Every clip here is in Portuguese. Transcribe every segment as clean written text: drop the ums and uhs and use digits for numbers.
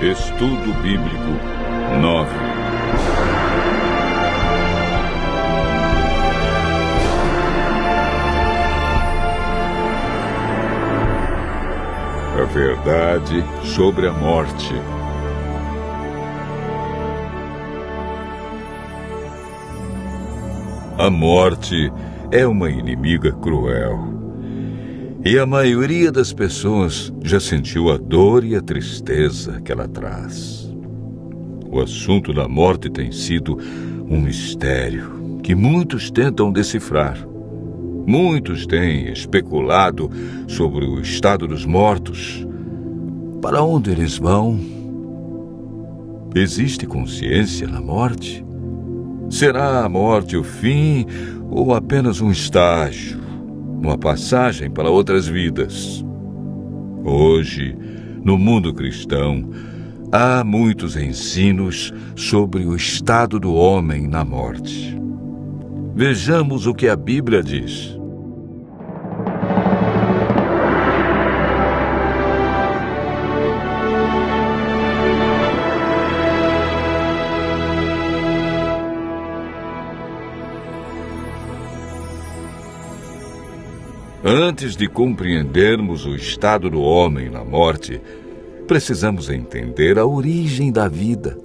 Estudo Bíblico 9. A verdade sobre a morte. A morte é uma inimiga cruel. E a maioria das pessoas já sentiu a dor e a tristeza que ela traz. O assunto da morte tem sido um mistério que muitos tentam decifrar. Muitos têm especulado sobre o estado dos mortos. Para onde eles vão? Existe consciência na morte? Será a morte o fim ou apenas um estágio? Uma passagem para outras vidas? Hoje, no mundo cristão, há muitos ensinos sobre o estado do homem na morte. Vejamos o que a Bíblia diz. Antes de compreendermos o estado do homem na morte, precisamos entender a origem da vida.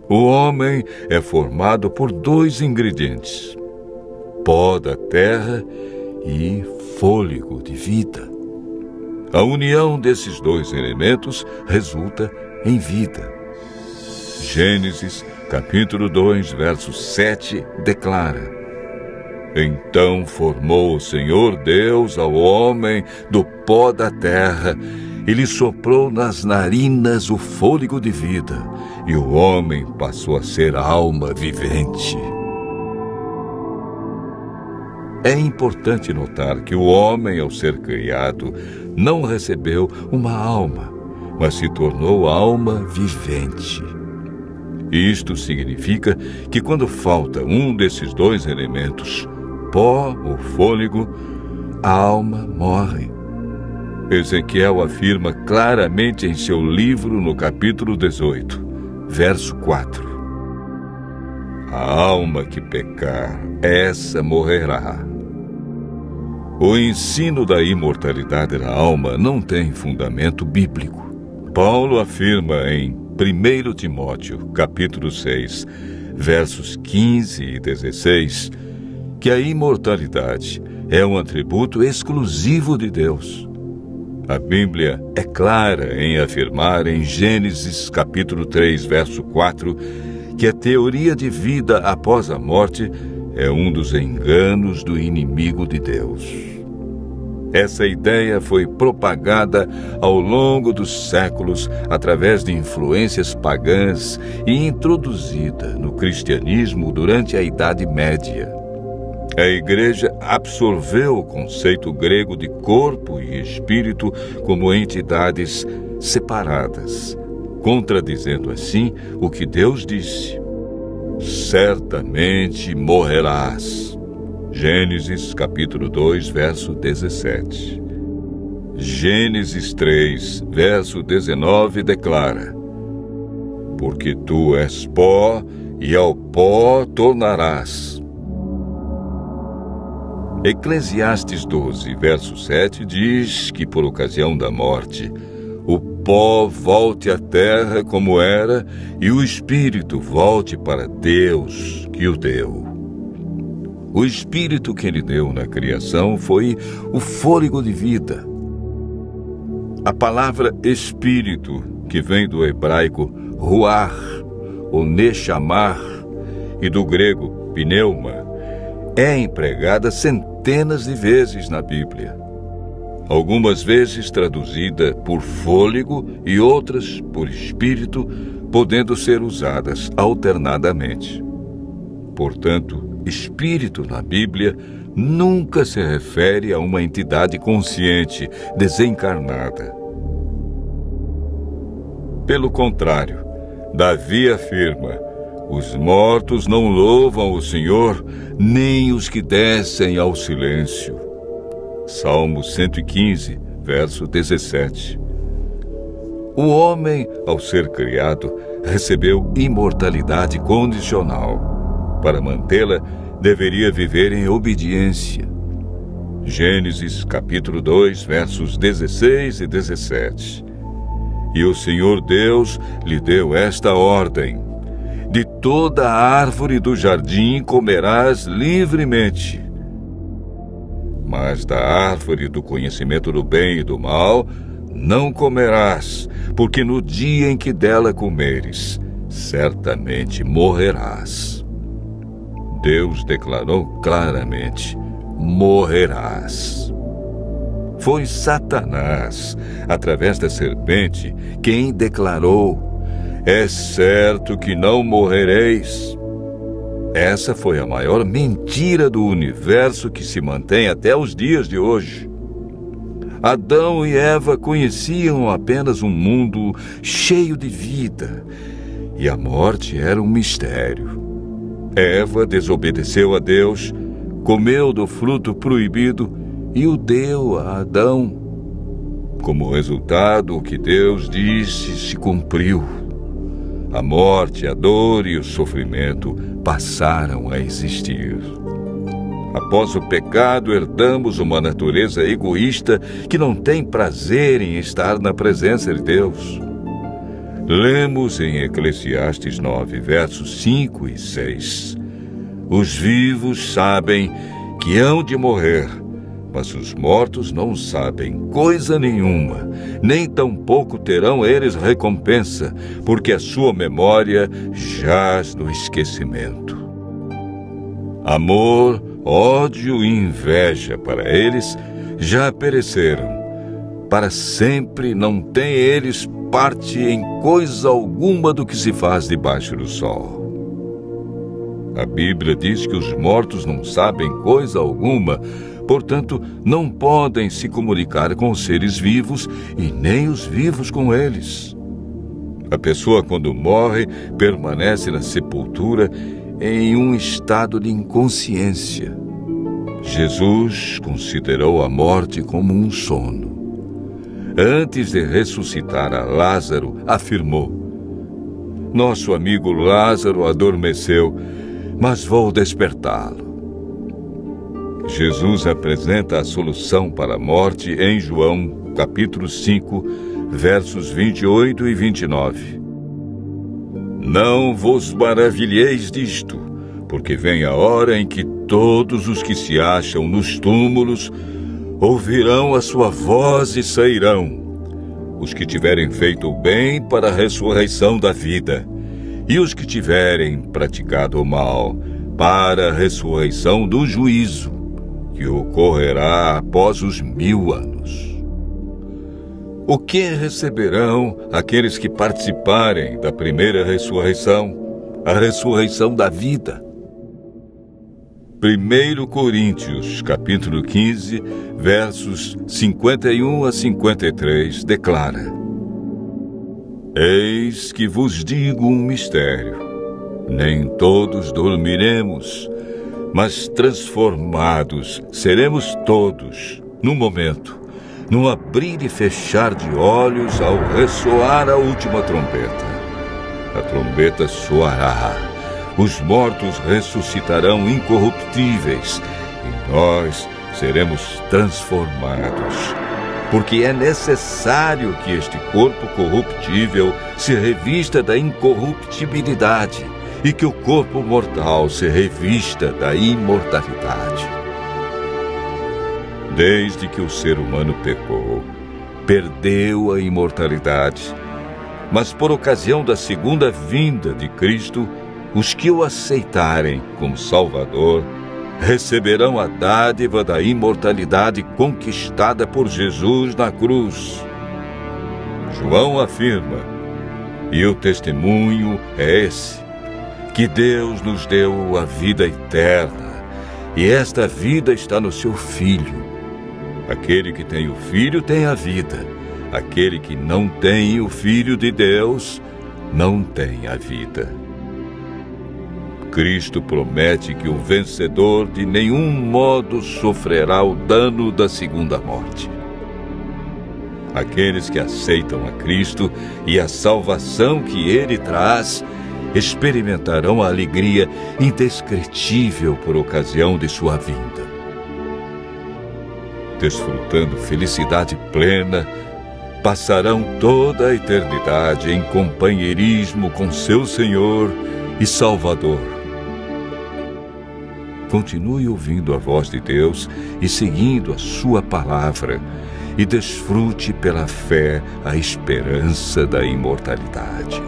O homem é formado por dois ingredientes: pó da terra e fôlego de vida. A união desses dois elementos resulta em vida. Gênesis, capítulo 2, verso 7, declara: Então formou o Senhor Deus ao homem do pó da terra e lhe soprou nas narinas o fôlego de vida, e o homem passou a ser alma vivente. É importante notar que o homem, ao ser criado, não recebeu uma alma, mas se tornou alma vivente. Isto significa que quando falta um desses dois elementos, pó ou fôlego, a alma morre. Ezequiel afirma claramente em seu livro no capítulo 18, verso 4. A alma que pecar, essa morrerá. O ensino da imortalidade da alma não tem fundamento bíblico. Paulo afirma em 1 Timóteo, capítulo 6, versos 15 e 16, que a imortalidade é um atributo exclusivo de Deus. A Bíblia é clara em afirmar em Gênesis capítulo 3, verso 4, que a teoria de vida após a morte é um dos enganos do inimigo de Deus. Essa ideia foi propagada ao longo dos séculos através de influências pagãs e introduzida no cristianismo durante a Idade Média. A Igreja absorveu o conceito grego de corpo e espírito como entidades separadas, contradizendo assim o que Deus disse: certamente morrerás. Gênesis capítulo 2, verso 17. Gênesis 3, verso 19 declara: porque tu és pó e ao pó tornarás. Eclesiastes 12, verso 7 diz que por ocasião da morte, o pó volte à terra como era e o espírito volte para Deus que o deu. O espírito que ele deu na criação foi o fôlego de vida. A palavra espírito, que vem do hebraico ruach, ou nechamar, e do grego pneuma, é empregada centenas de vezes na Bíblia. Algumas vezes traduzida por fôlego e outras por espírito, podendo ser usadas alternadamente. Portanto, espírito na Bíblia nunca se refere a uma entidade consciente, desencarnada. Pelo contrário, Davi afirma: os mortos não louvam o Senhor, nem os que descem ao silêncio. Salmo 115, verso 17. O homem, ao ser criado, recebeu imortalidade condicional. Para mantê-la, deveria viver em obediência. Gênesis capítulo 2, versos 16 e 17. E o Senhor Deus lhe deu esta ordem: de toda a árvore do jardim comerás livremente, mas da árvore do conhecimento do bem e do mal não comerás, porque no dia em que dela comeres, certamente morrerás. Deus declarou claramente: morrerás. Foi Satanás, através da serpente, quem declarou: é certo que não morrereis. Essa foi a maior mentira do universo que se mantém até os dias de hoje. Adão e Eva conheciam apenas um mundo cheio de vida, e a morte era um mistério. Eva desobedeceu a Deus, comeu do fruto proibido e o deu a Adão. Como resultado, o que Deus disse se cumpriu. A morte, a dor e o sofrimento passaram a existir. Após o pecado, herdamos uma natureza egoísta que não tem prazer em estar na presença de Deus. Lemos em Eclesiastes 9, versos 5 e 6. Os vivos sabem que hão de morrer, mas os mortos não sabem coisa nenhuma, nem tampouco terão eles recompensa, porque a sua memória jaz no esquecimento. Amor, ódio e inveja para eles já pereceram. Para sempre não têm eles parte em coisa alguma do que se faz debaixo do sol. A Bíblia diz que os mortos não sabem coisa alguma, portanto, não podem se comunicar com os seres vivos e nem os vivos com eles. A pessoa, quando morre, permanece na sepultura em um estado de inconsciência. Jesus considerou a morte como um sono. Antes de ressuscitar a Lázaro, afirmou: nosso amigo Lázaro adormeceu, mas vou despertá-lo. Jesus apresenta a solução para a morte em João, capítulo 5, versos 28 e 29. Não vos maravilheis disto, porque vem a hora em que todos os que se acham nos túmulos ouvirão a sua voz e sairão. Os que tiverem feito o bem para a ressurreição da vida, e os que tiverem praticado o mal para a ressurreição do juízo, que ocorrerá após os 1000 anos. O que receberão aqueles que participarem da primeira ressurreição, a ressurreição da vida? 1 Coríntios, capítulo 15, versos 51 a 53, declara: eis que vos digo um mistério. Nem todos dormiremos, mas transformados seremos todos, num momento, num abrir e fechar de olhos, ao ressoar a última trombeta. A trombeta soará, os mortos ressuscitarão incorruptíveis, e nós seremos transformados. Porque é necessário que este corpo corruptível se revista da incorruptibilidade, e que o corpo mortal se revista da imortalidade. Desde que o ser humano pecou, perdeu a imortalidade, mas por ocasião da segunda vinda de Cristo, os que o aceitarem como Salvador receberão a dádiva da imortalidade conquistada por Jesus na cruz. João afirma, e o testemunho é esse, que Deus nos deu a vida eterna, e esta vida está no seu Filho. Aquele que tem o Filho tem a vida. Aquele que não tem o Filho de Deus não tem a vida. Cristo promete que o vencedor de nenhum modo sofrerá o dano da segunda morte. Aqueles que aceitam a Cristo e a salvação que Ele traz experimentarão a alegria indescritível por ocasião de sua vinda. Desfrutando felicidade plena, passarão toda a eternidade em companheirismo com seu Senhor e Salvador. Continue ouvindo a voz de Deus e seguindo a sua palavra, e desfrute pela fé a esperança da imortalidade.